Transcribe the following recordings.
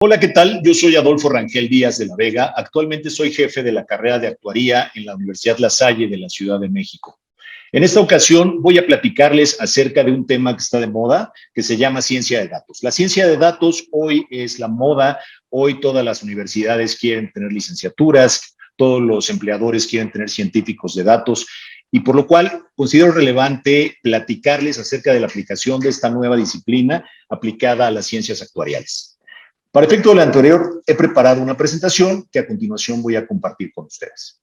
Hola, ¿qué tal? Yo soy Adolfo Rangel Díaz de la Vega. Actualmente soy jefe de la carrera de actuaría en la Universidad La Salle de la Ciudad de México. En esta ocasión voy a platicarles acerca de un tema que está de moda, que se llama ciencia de datos. La ciencia de datos hoy es la moda, hoy todas las universidades quieren tener licenciaturas, todos los empleadores quieren tener científicos de datos, y por lo cual considero relevante platicarles acerca de la aplicación de esta nueva disciplina aplicada a las ciencias actuariales. Para efecto de lo anterior, he preparado una presentación que a continuación voy a compartir con ustedes.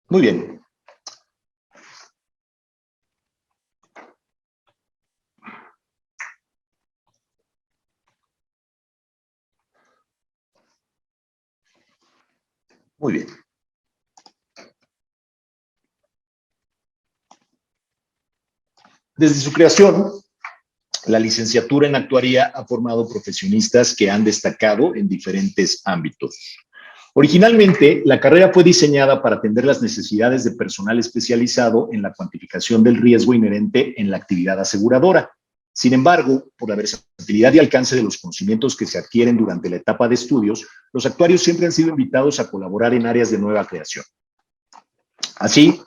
Muy bien. Muy bien. Desde su creación, la licenciatura en actuaría ha formado profesionistas que han destacado en diferentes ámbitos. Originalmente, la carrera fue diseñada para atender las necesidades de personal especializado en la cuantificación del riesgo inherente en la actividad aseguradora. Sin embargo, por la versatilidad y alcance de los conocimientos que se adquieren durante la etapa de estudios, los actuarios siempre han sido invitados a colaborar en áreas de nueva creación. Así,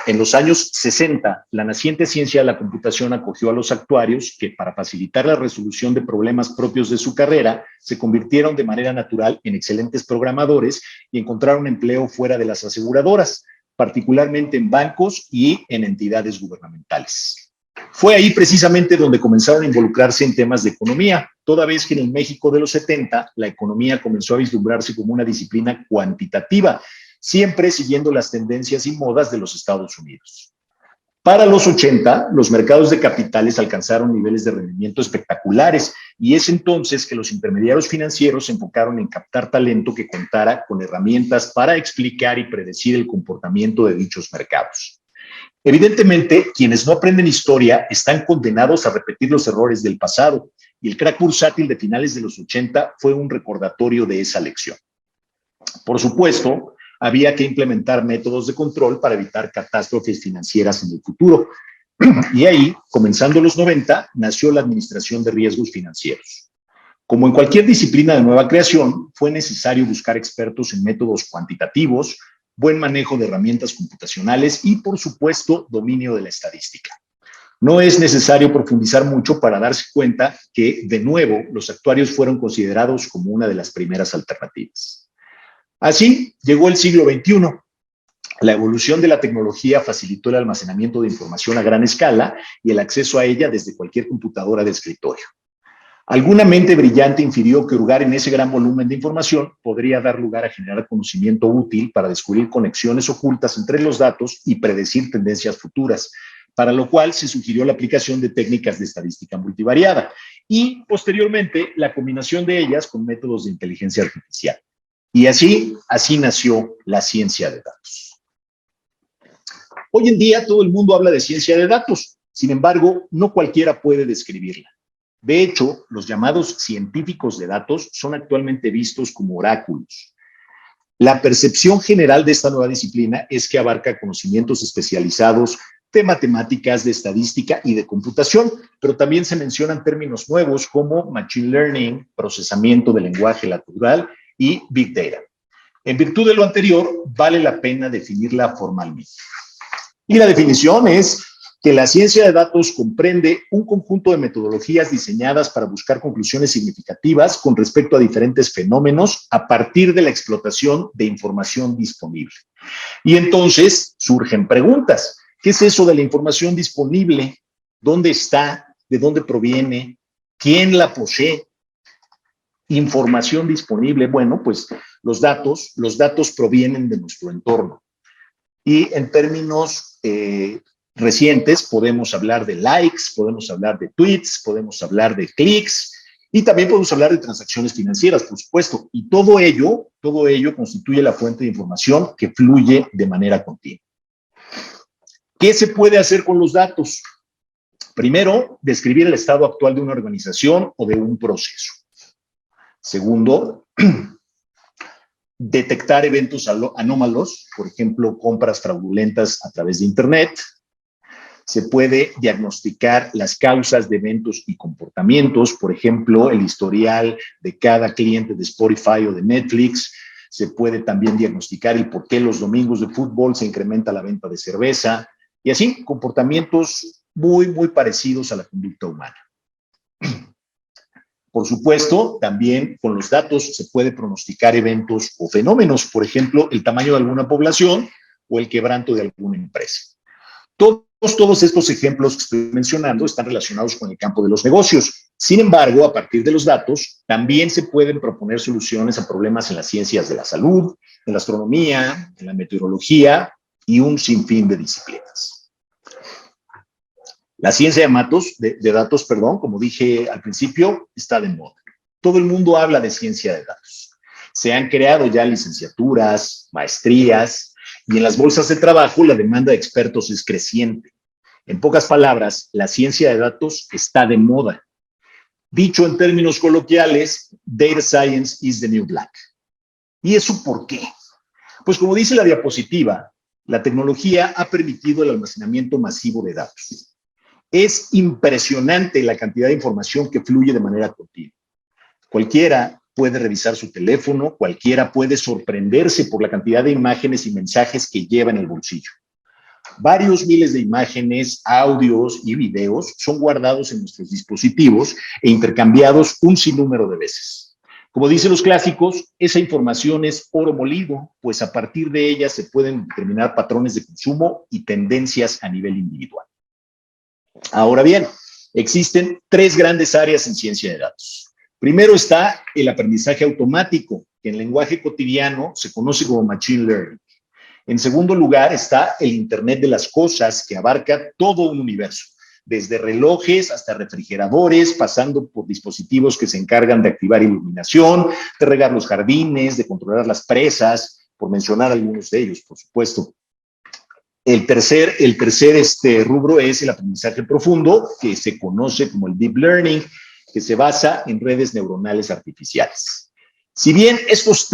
en los años 60, la naciente ciencia de la computación acogió a los actuarios que, para facilitar la resolución de problemas propios de su carrera, se convirtieron de manera natural en excelentes programadores y encontraron empleo fuera de las aseguradoras, particularmente en bancos y en entidades gubernamentales. Fue ahí precisamente donde comenzaron a involucrarse en temas de economía, toda vez que en el México de los 70 la economía comenzó a vislumbrarse como una disciplina cuantitativa, siempre siguiendo las tendencias y modas de los Estados Unidos. Para los 80, los mercados de capitales alcanzaron niveles de rendimiento espectaculares y es entonces que los intermediarios financieros se enfocaron en captar talento que contara con herramientas para explicar y predecir el comportamiento de dichos mercados. Evidentemente, quienes no aprenden historia están condenados a repetir los errores del pasado y el crack bursátil de finales de los 80 fue un recordatorio de esa lección. Por supuesto, había que implementar métodos de control para evitar catástrofes financieras en el futuro. Y ahí, comenzando los 90, nació la Administración de Riesgos Financieros. Como en cualquier disciplina de nueva creación, fue necesario buscar expertos en métodos cuantitativos, buen manejo de herramientas computacionales y, por supuesto, dominio de la estadística. No es necesario profundizar mucho para darse cuenta que, de nuevo, los actuarios fueron considerados como una de las primeras alternativas. Así llegó el siglo XXI. La evolución de la tecnología facilitó el almacenamiento de información a gran escala y el acceso a ella desde cualquier computadora de escritorio. Alguna mente brillante infirió que hurgar en ese gran volumen de información podría dar lugar a generar conocimiento útil para descubrir conexiones ocultas entre los datos y predecir tendencias futuras, para lo cual se sugirió la aplicación de técnicas de estadística multivariada y, posteriormente, la combinación de ellas con métodos de inteligencia artificial. Y así nació la ciencia de datos. Hoy en día todo el mundo habla de ciencia de datos, sin embargo, no cualquiera puede describirla. De hecho, los llamados científicos de datos son actualmente vistos como oráculos. La percepción general de esta nueva disciplina es que abarca conocimientos especializados de matemáticas, de estadística y de computación, pero también se mencionan términos nuevos como machine learning, procesamiento del lenguaje natural y Big Data. En virtud de lo anterior, vale la pena definirla formalmente. Y la definición es que la ciencia de datos comprende un conjunto de metodologías diseñadas para buscar conclusiones significativas con respecto a diferentes fenómenos a partir de la explotación de información disponible. Y entonces surgen preguntas. ¿Qué es eso de la información disponible? ¿Dónde está? ¿De dónde proviene? ¿Quién la posee? Información disponible, bueno, pues los datos provienen de nuestro entorno. Y en términos recientes podemos hablar de likes, podemos hablar de tweets, podemos hablar de clics y también podemos hablar de transacciones financieras, por supuesto. Y todo ello constituye la fuente de información que fluye de manera continua. ¿Qué se puede hacer con los datos? Primero, describir el estado actual de una organización o de un proceso. Segundo, detectar eventos anómalos, por ejemplo, compras fraudulentas a través de Internet. Se puede diagnosticar las causas de eventos y comportamientos, por ejemplo, el historial de cada cliente de Spotify o de Netflix. Se puede también diagnosticar el por qué los domingos de fútbol se incrementa la venta de cerveza y así comportamientos muy parecidos a la conducta humana. Por supuesto, también con los datos se puede pronosticar eventos o fenómenos, por ejemplo, el tamaño de alguna población o el quebranto de alguna empresa. Todos estos ejemplos que estoy mencionando están relacionados con el campo de los negocios. Sin embargo, a partir de los datos, también se pueden proponer soluciones a problemas en las ciencias de la salud, en la astronomía, en la meteorología y un sinfín de disciplinas. La ciencia de datos, como dije al principio, está de moda. Todo el mundo habla de ciencia de datos. Se han creado ya licenciaturas, maestrías, y en las bolsas de trabajo la demanda de expertos es creciente. En pocas palabras, la ciencia de datos está de moda. Dicho en términos coloquiales, data science is the new black. ¿Y eso por qué? Pues como dice la diapositiva, la tecnología ha permitido el almacenamiento masivo de datos. Es impresionante la cantidad de información que fluye de manera continua. Cualquiera puede revisar su teléfono, cualquiera puede sorprenderse por la cantidad de imágenes y mensajes que lleva en el bolsillo. Varios miles de imágenes, audios y videos son guardados en nuestros dispositivos e intercambiados un sinnúmero de veces. Como dicen los clásicos, esa información es oro molido, pues a partir de ella se pueden determinar patrones de consumo y tendencias a nivel individual. Ahora bien, existen tres grandes áreas en ciencia de datos. Primero está el aprendizaje automático, que en lenguaje cotidiano se conoce como machine learning. En segundo lugar está el Internet de las cosas, que abarca todo un universo, desde relojes hasta refrigeradores, pasando por dispositivos que se encargan de activar iluminación, de regar los jardines, de controlar las presas, por mencionar algunos de ellos, por supuesto. El tercer rubro es el aprendizaje profundo, que se conoce como el deep learning, que se basa en redes neuronales artificiales. Si bien estas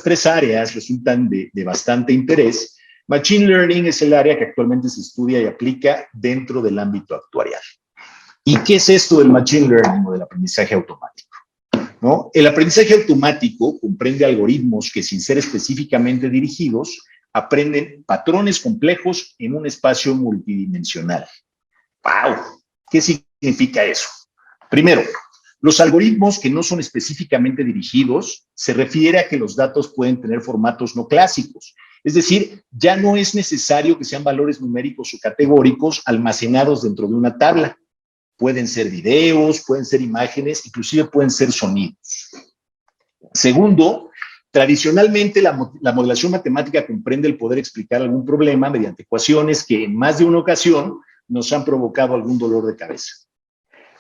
tres áreas resultan de bastante interés, Machine Learning es el área que actualmente se estudia y aplica dentro del ámbito actuarial. ¿Y qué es esto del Machine Learning o del aprendizaje automático? ¿No? El aprendizaje automático comprende algoritmos que, sin ser específicamente dirigidos, aprenden patrones complejos en un espacio multidimensional. ¡Wow! ¿Qué significa eso? Primero, los algoritmos que no son específicamente dirigidos se refiere a que los datos pueden tener formatos no clásicos. Es decir, ya no es necesario que sean valores numéricos o categóricos almacenados dentro de una tabla. Pueden ser videos, pueden ser imágenes, inclusive pueden ser sonidos. Segundo, tradicionalmente la modelación matemática comprende el poder explicar algún problema mediante ecuaciones que en más de una ocasión nos han provocado algún dolor de cabeza.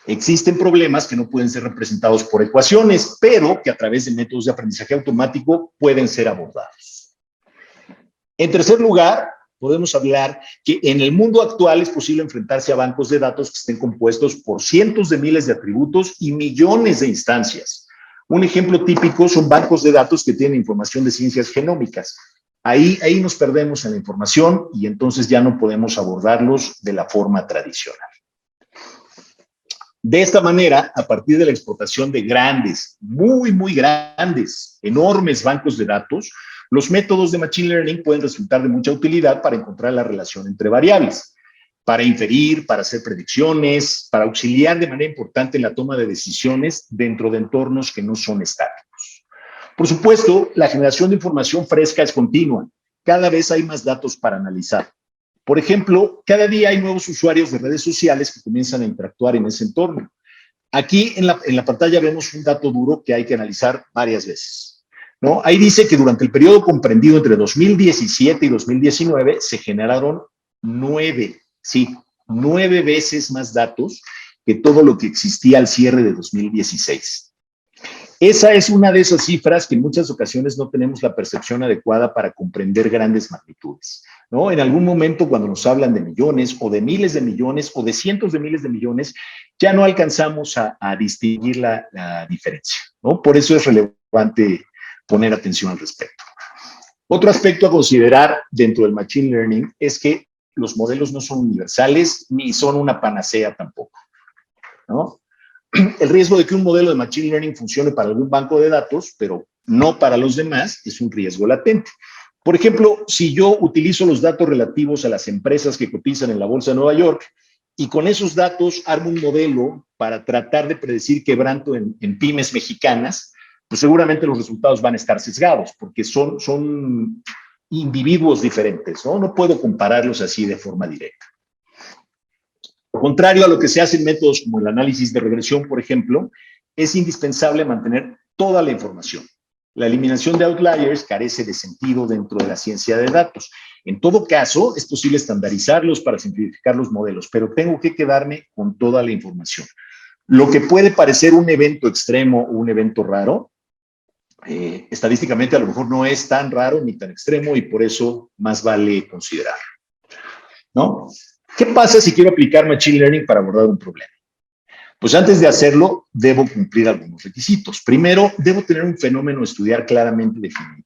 Existen problemas que no pueden ser representados por ecuaciones, pero que a través de métodos de aprendizaje automático pueden ser abordados. En tercer lugar, podemos hablar que en el mundo actual es posible enfrentarse a bancos de datos que estén compuestos por cientos de miles de atributos y millones de instancias. Un ejemplo típico son bancos de datos que tienen información de ciencias genómicas. Ahí nos perdemos en la información y entonces ya no podemos abordarlos de la forma tradicional. De esta manera, a partir de la explotación de grandes, muy grandes, enormes bancos de datos, los métodos de Machine Learning pueden resultar de mucha utilidad para encontrar la relación entre variables, para inferir, para hacer predicciones, para auxiliar de manera importante en la toma de decisiones dentro de entornos que no son estáticos. Por supuesto, la generación de información fresca es continua. Cada vez hay más datos para analizar. Por ejemplo, cada día hay nuevos usuarios de redes sociales que comienzan a interactuar en ese entorno. Aquí en la pantalla vemos un dato duro que hay que analizar varias veces, ¿no? Ahí dice que durante el periodo comprendido entre 2017 y 2019 se generaron 9 veces más datos que todo lo que existía al cierre de 2016. Esa es una de esas cifras que en muchas ocasiones no tenemos la percepción adecuada para comprender grandes magnitudes, ¿no? En algún momento, cuando nos hablan de millones o de miles de millones o de cientos de miles de millones, ya no alcanzamos a distinguir la diferencia, ¿no? Por eso es relevante poner atención al respecto. Otro aspecto a considerar dentro del Machine Learning es que los modelos no son universales ni son una panacea tampoco, ¿no? El riesgo de que un modelo de Machine Learning funcione para algún banco de datos, pero no para los demás, es un riesgo latente. Por ejemplo, si yo utilizo los datos relativos a las empresas que cotizan en la Bolsa de Nueva York y con esos datos armo un modelo para tratar de predecir quebranto en pymes mexicanas, pues seguramente los resultados van a estar sesgados porque son individuos diferentes, ¿no? No puedo compararlos así de forma directa. Contrario a lo que se hace en métodos como el análisis de regresión, por ejemplo, es indispensable mantener toda la información. La eliminación de outliers carece de sentido dentro de la ciencia de datos. En todo caso, es posible estandarizarlos para simplificar los modelos, pero tengo que quedarme con toda la información. Lo que puede parecer un evento extremo o un evento raro, estadísticamente a lo mejor no es tan raro ni tan extremo y por eso más vale considerarlo, ¿no? ¿Qué pasa si quiero aplicar Machine Learning para abordar un problema? Pues antes de hacerlo, debo cumplir algunos requisitos. Primero, debo tener un fenómeno a estudiar claramente definido.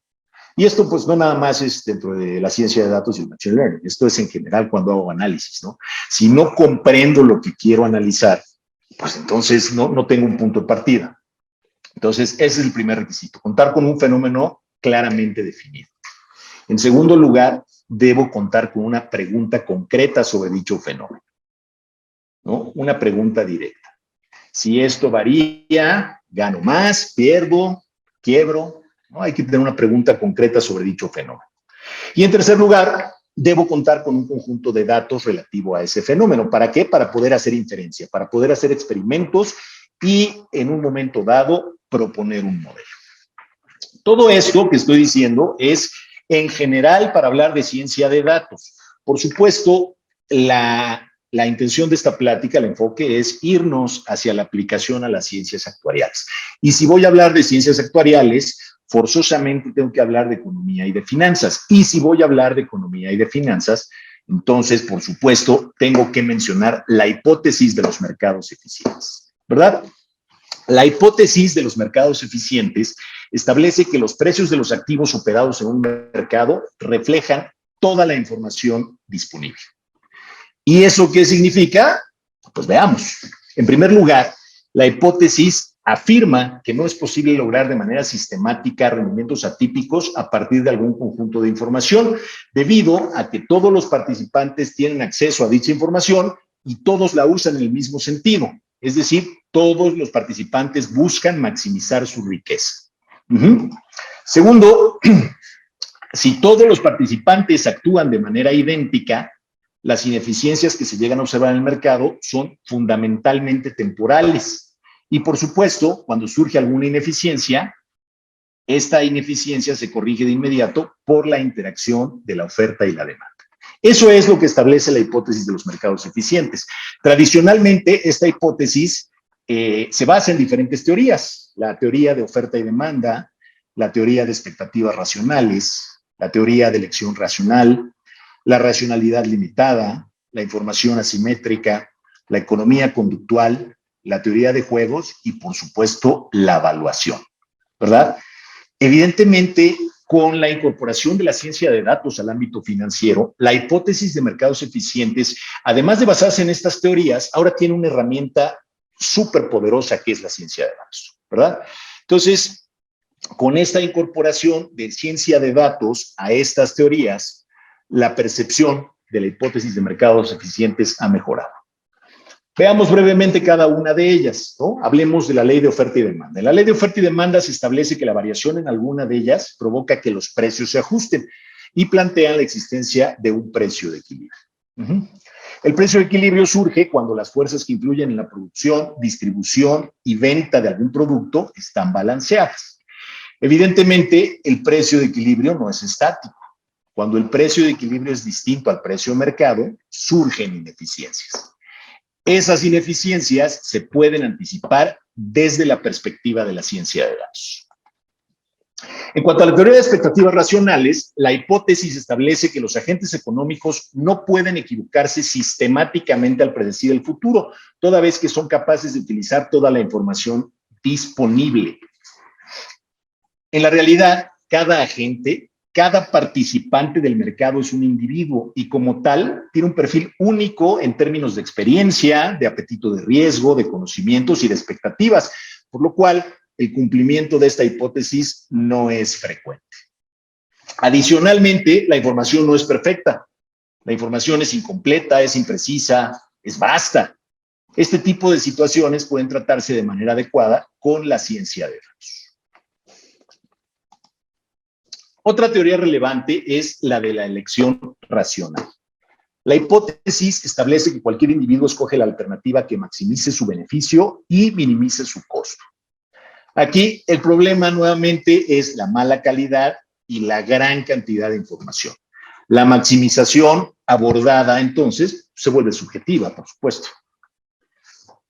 Y esto, pues, no nada más es dentro de la ciencia de datos y el Machine Learning. Esto es en general cuando hago análisis, ¿no? Si no comprendo lo que quiero analizar, pues entonces no tengo un punto de partida. Entonces, ese es el primer requisito, contar con un fenómeno claramente definido. En segundo lugar, debo contar con una pregunta concreta sobre dicho fenómeno, ¿no? Una pregunta directa. Si esto varía, gano más, pierdo, quiebro, ¿no? Hay que tener una pregunta concreta sobre dicho fenómeno. Y en tercer lugar, debo contar con un conjunto de datos relativo a ese fenómeno. ¿Para qué? Para poder hacer inferencia, para poder hacer experimentos y en un momento dado proponer un modelo. Todo esto que estoy diciendo es en general para hablar de ciencia de datos. Por supuesto, la intención de esta plática, el enfoque es irnos hacia la aplicación a las ciencias actuariales. Y si voy a hablar de ciencias actuariales, forzosamente tengo que hablar de economía y de finanzas. Y si voy a hablar de economía y de finanzas, entonces, por supuesto, tengo que mencionar la hipótesis de los mercados eficientes, ¿verdad? La hipótesis de los mercados eficientes establece que los precios de los activos operados en un mercado reflejan toda la información disponible. ¿Y eso qué significa? Pues veamos. En primer lugar, la hipótesis afirma que no es posible lograr de manera sistemática rendimientos atípicos a partir de algún conjunto de información, debido a que todos los participantes tienen acceso a dicha información y todos la usan en el mismo sentido. Es decir, todos los participantes buscan maximizar su riqueza. Segundo, si todos los participantes actúan de manera idéntica, las ineficiencias que se llegan a observar en el mercado son fundamentalmente temporales. Y por supuesto, cuando surge alguna ineficiencia, esta ineficiencia se corrige de inmediato por la interacción de la oferta y la demanda. Eso es lo que establece la hipótesis de los mercados eficientes. Tradicionalmente, esta hipótesis se basa en diferentes teorías. La teoría de oferta y demanda, la teoría de expectativas racionales, la teoría de elección racional, la racionalidad limitada, la información asimétrica, la economía conductual, la teoría de juegos y, por supuesto, la evaluación, ¿verdad? Evidentemente, con la incorporación de la ciencia de datos al ámbito financiero, la hipótesis de mercados eficientes, además de basarse en estas teorías, ahora tiene una herramienta súper poderosa que es la ciencia de datos, ¿verdad? Entonces, con esta incorporación de ciencia de datos a estas teorías, la percepción de la hipótesis de mercados eficientes ha mejorado. Veamos brevemente cada una de ellas, ¿no? Hablemos de la ley de oferta y demanda. En la ley de oferta y demanda se establece que la variación en alguna de ellas provoca que los precios se ajusten y plantean la existencia de un precio de equilibrio. El precio de equilibrio surge cuando las fuerzas que influyen en la producción, distribución y venta de algún producto están balanceadas. Evidentemente, el precio de equilibrio no es estático. Cuando el precio de equilibrio es distinto al precio de mercado, surgen ineficiencias. Esas ineficiencias se pueden anticipar desde la perspectiva de la ciencia de datos. En cuanto a la teoría de expectativas racionales, la hipótesis establece que los agentes económicos no pueden equivocarse sistemáticamente al predecir el futuro, toda vez que son capaces de utilizar toda la información disponible. En la realidad, cada agente Cada participante del mercado es un individuo y como tal tiene un perfil único en términos de experiencia, de apetito de riesgo, de conocimientos y de expectativas, por lo cual el cumplimiento de esta hipótesis no es frecuente. Adicionalmente, la información no es perfecta. La información es incompleta, es imprecisa, es vasta. Este tipo de situaciones pueden tratarse de manera adecuada con la ciencia de datos. Otra teoría relevante es la de la elección racional. La hipótesis establece que cualquier individuo escoge la alternativa que maximice su beneficio y minimice su costo. Aquí el problema nuevamente es la mala calidad y la gran cantidad de información. La maximización abordada entonces se vuelve subjetiva, por supuesto.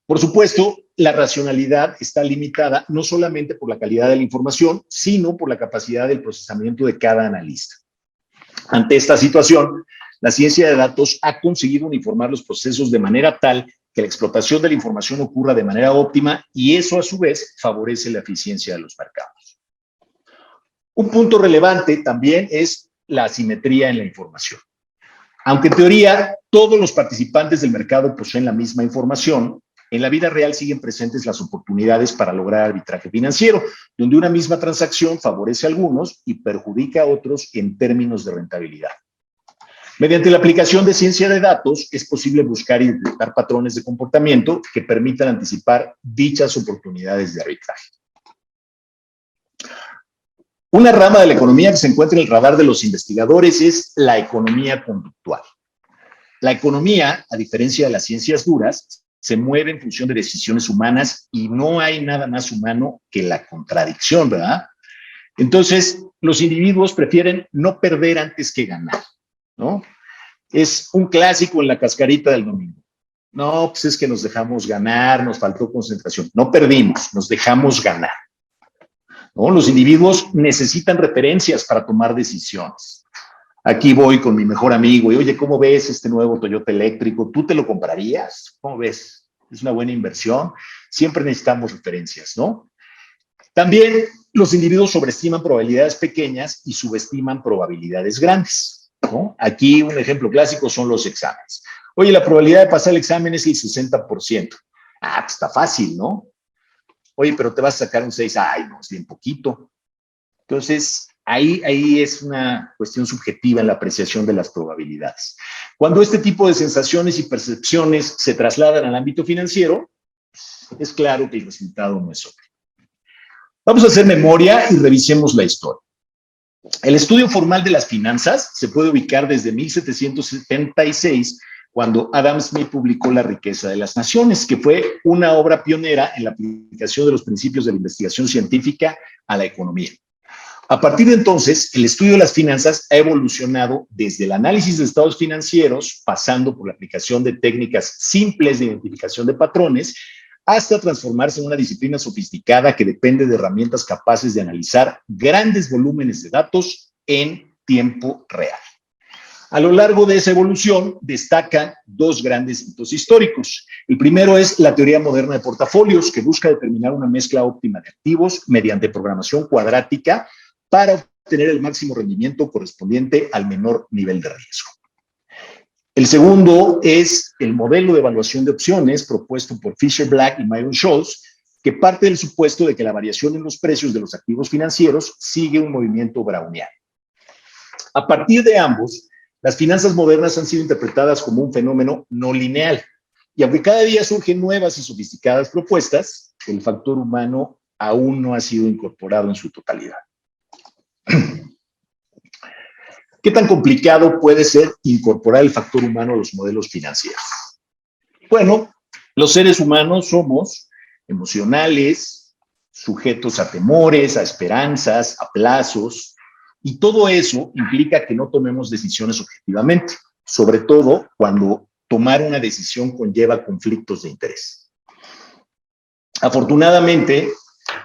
Por supuesto, la racionalidad está limitada no solamente por la calidad de la información, sino por la capacidad del procesamiento de cada analista. Ante esta situación, la ciencia de datos ha conseguido uniformar los procesos de manera tal que la explotación de la información ocurra de manera óptima y eso a su vez favorece la eficiencia de los mercados. Un punto relevante también es la asimetría en la información. Aunque en teoría todos los participantes del mercado poseen la misma información, en la vida real siguen presentes las oportunidades para lograr arbitraje financiero, donde una misma transacción favorece a algunos y perjudica a otros en términos de rentabilidad. Mediante la aplicación de ciencia de datos es posible buscar y detectar patrones de comportamiento que permitan anticipar dichas oportunidades de arbitraje. Una rama de la economía que se encuentra en el radar de los investigadores es la economía conductual. La economía, a diferencia de las ciencias duras, se mueve en función de decisiones humanas y no hay nada más humano que la contradicción, ¿verdad? Entonces, los individuos prefieren no perder antes que ganar, ¿no? Es un clásico en la cascarita del domingo. No, pues es que nos dejamos ganar, nos faltó concentración. No perdimos, nos dejamos ganar, ¿no? Los individuos necesitan referencias para tomar decisiones. Aquí voy con mi mejor amigo y, oye, ¿cómo ves este nuevo Toyota eléctrico? ¿Tú te lo comprarías? ¿Cómo ves? ¿Es una buena inversión? Siempre necesitamos referencias, ¿no? También los individuos sobreestiman probabilidades pequeñas y subestiman probabilidades grandes, ¿no? Aquí un ejemplo clásico son los exámenes. Oye, la probabilidad de pasar el examen es el 60%. Ah, pues está fácil, ¿no? Oye, pero te vas a sacar un 6. Ay, no, es bien poquito. Entonces, ahí es una cuestión subjetiva en la apreciación de las probabilidades. Cuando este tipo de sensaciones y percepciones se trasladan al ámbito financiero, es claro que el resultado no es otro. Vamos a hacer memoria y revisemos la historia. El estudio formal de las finanzas se puede ubicar desde 1776, cuando Adam Smith publicó La riqueza de las naciones, que fue una obra pionera en la aplicación de los principios de la investigación científica a la economía. A partir de entonces, el estudio de las finanzas ha evolucionado desde el análisis de estados financieros, pasando por la aplicación de técnicas simples de identificación de patrones, hasta transformarse en una disciplina sofisticada que depende de herramientas capaces de analizar grandes volúmenes de datos en tiempo real. A lo largo de esa evolución destacan dos grandes hitos históricos. El primero es la teoría moderna de portafolios, que busca determinar una mezcla óptima de activos mediante programación cuadrática para obtener el máximo rendimiento correspondiente al menor nivel de riesgo. El segundo es el modelo de evaluación de opciones propuesto por Fisher Black y Myron Scholes, que parte del supuesto de que la variación en los precios de los activos financieros sigue un movimiento browniano. A partir de ambos, las finanzas modernas han sido interpretadas como un fenómeno no lineal. Y aunque cada día surgen nuevas y sofisticadas propuestas, el factor humano aún no ha sido incorporado en su totalidad. ¿Qué tan complicado puede ser incorporar el factor humano a los modelos financieros? Bueno, los seres humanos somos emocionales, sujetos a temores, a esperanzas, a plazos, y todo eso implica que no tomemos decisiones objetivamente, sobre todo cuando tomar una decisión conlleva conflictos de interés. Afortunadamente,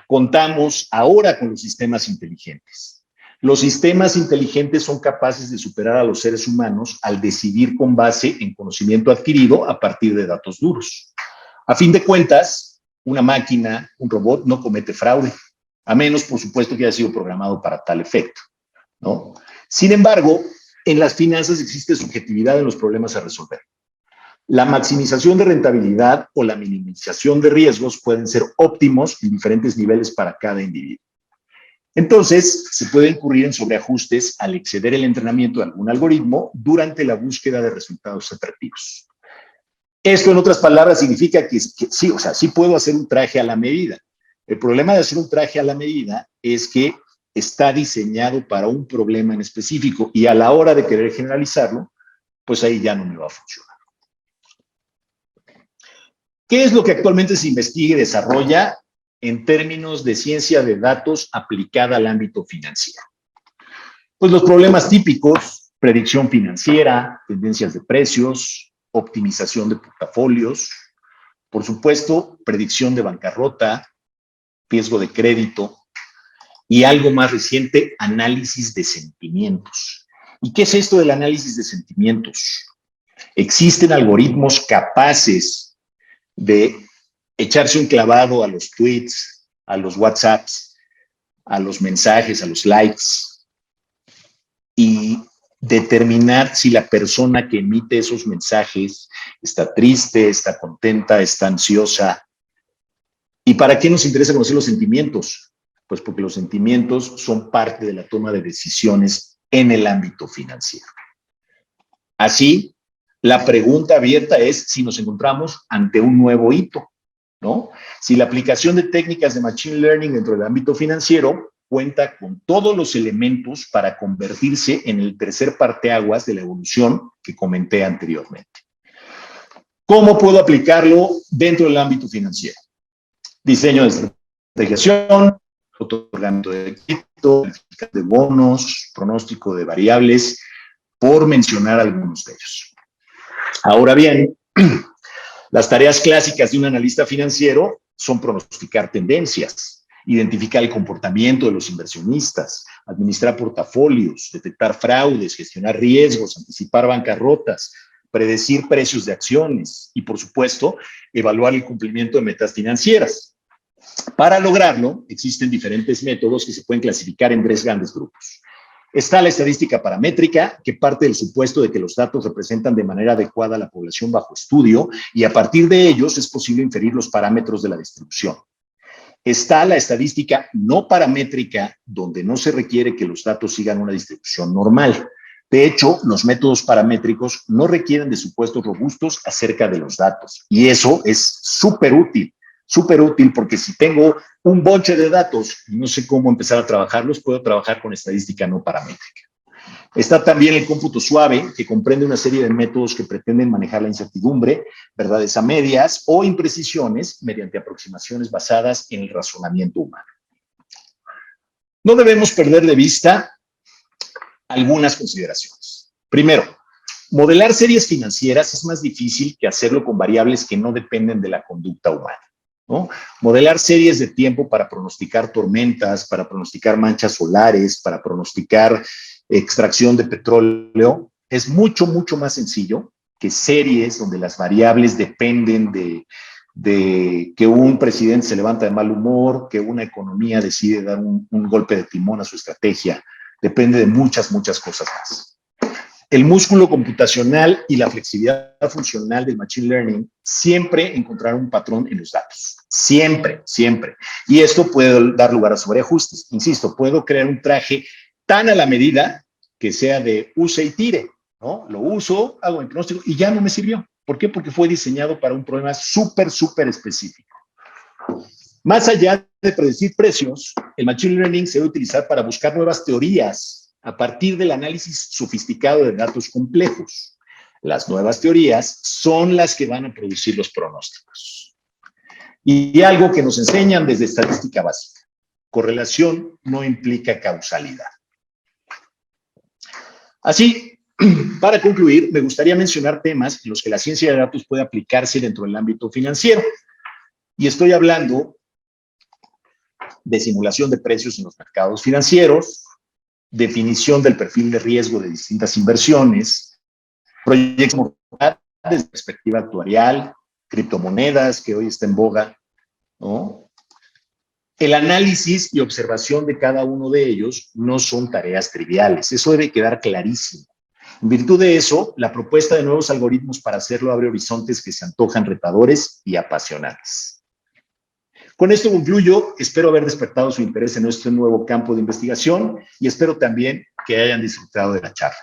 contamos ahora con los sistemas inteligentes. Los sistemas inteligentes son capaces de superar a los seres humanos al decidir con base en conocimiento adquirido a partir de datos duros. A fin de cuentas, una máquina, un robot, no comete fraude, a menos, por supuesto, que haya sido programado para tal efecto, ¿no? Sin embargo, en las finanzas existe subjetividad en los problemas a resolver. La maximización de rentabilidad o la minimización de riesgos pueden ser óptimos en diferentes niveles para cada individuo. Entonces, se puede incurrir en sobreajustes al exceder el entrenamiento de algún algoritmo durante la búsqueda de resultados atractivos. Esto, en otras palabras, significa que sí, o sea, sí puedo hacer un traje a la medida. El problema de hacer un traje a la medida es que está diseñado para un problema en específico y a la hora de querer generalizarlo, pues ahí ya no me va a funcionar. ¿Qué es lo que actualmente se investiga y desarrolla en términos de ciencia de datos aplicada al ámbito financiero? Pues los problemas típicos: predicción financiera, tendencias de precios, optimización de portafolios, por supuesto, predicción de bancarrota, riesgo de crédito y algo más reciente, análisis de sentimientos. ¿Y qué es esto del análisis de sentimientos? Existen algoritmos capaces de echarse un clavado a los tweets, a los WhatsApps, a los mensajes, a los likes y determinar si la persona que emite esos mensajes está triste, está contenta, está ansiosa. ¿Y para qué nos interesa conocer los sentimientos? Pues porque los sentimientos son parte de la toma de decisiones en el ámbito financiero. Así, la pregunta abierta es si nos encontramos ante un nuevo hito, ¿no? Si la aplicación de técnicas de Machine Learning dentro del ámbito financiero cuenta con todos los elementos para convertirse en el tercer parteaguas de la evolución que comenté anteriormente. ¿Cómo puedo aplicarlo dentro del ámbito financiero? Diseño de estrategiación, otorgamiento de crédito, de bonos, pronóstico de variables, por mencionar algunos de ellos. Ahora bien, las tareas clásicas de un analista financiero son pronosticar tendencias, identificar el comportamiento de los inversionistas, administrar portafolios, detectar fraudes, gestionar riesgos, anticipar bancarrotas, predecir precios de acciones y, por supuesto, evaluar el cumplimiento de metas financieras. Para lograrlo, existen diferentes métodos que se pueden clasificar en tres grandes grupos. Está la estadística paramétrica, que parte del supuesto de que los datos representan de manera adecuada a la población bajo estudio y a partir de ellos es posible inferir los parámetros de la distribución. Está la estadística no paramétrica, donde no se requiere que los datos sigan una distribución normal. De hecho, los métodos paramétricos no requieren de supuestos robustos acerca de los datos y eso es súper útil porque si tengo un bonche de datos y no sé cómo empezar a trabajarlos, puedo trabajar con estadística no paramétrica. Está también el cómputo suave, que comprende una serie de métodos que pretenden manejar la incertidumbre, verdades a medias o imprecisiones mediante aproximaciones basadas en el razonamiento humano. No debemos perder de vista algunas consideraciones. Primero, modelar series financieras es más difícil que hacerlo con variables que no dependen de la conducta humana, ¿no? Modelar series de tiempo para pronosticar tormentas, para pronosticar manchas solares, para pronosticar extracción de petróleo, es mucho más sencillo que series donde las variables dependen de que un presidente se levanta de mal humor, que una economía decide dar un golpe de timón a su estrategia. Depende de muchas cosas más. El músculo computacional y la flexibilidad funcional del Machine Learning siempre encontrarán un patrón en los datos. Siempre. Y esto puede dar lugar a sobreajustes. Insisto, puedo crear un traje tan a la medida que sea de use y tire, ¿no? Lo uso, hago mi pronóstico y ya no me sirvió. ¿Por qué? Porque fue diseñado para un problema súper específico. Más allá de predecir precios, el Machine Learning se debe utilizar para buscar nuevas teorías a partir del análisis sofisticado de datos complejos. Las nuevas teorías son las que van a producir los pronósticos. Y algo que nos enseñan desde estadística básica: correlación no implica causalidad. Así, para concluir, me gustaría mencionar temas en los que la ciencia de datos puede aplicarse dentro del ámbito financiero. Y estoy hablando de simulación de precios en los mercados financieros, definición del perfil de riesgo de distintas inversiones, proyectos desde perspectiva actuarial, criptomonedas, que hoy está en boga, ¿no? El análisis y observación de cada uno de ellos no son tareas triviales. Eso debe quedar clarísimo. En virtud de eso, la propuesta de nuevos algoritmos para hacerlo abre horizontes que se antojan retadores y apasionantes. Con esto concluyo. Espero haber despertado su interés en este nuevo campo de investigación y espero también que hayan disfrutado de la charla.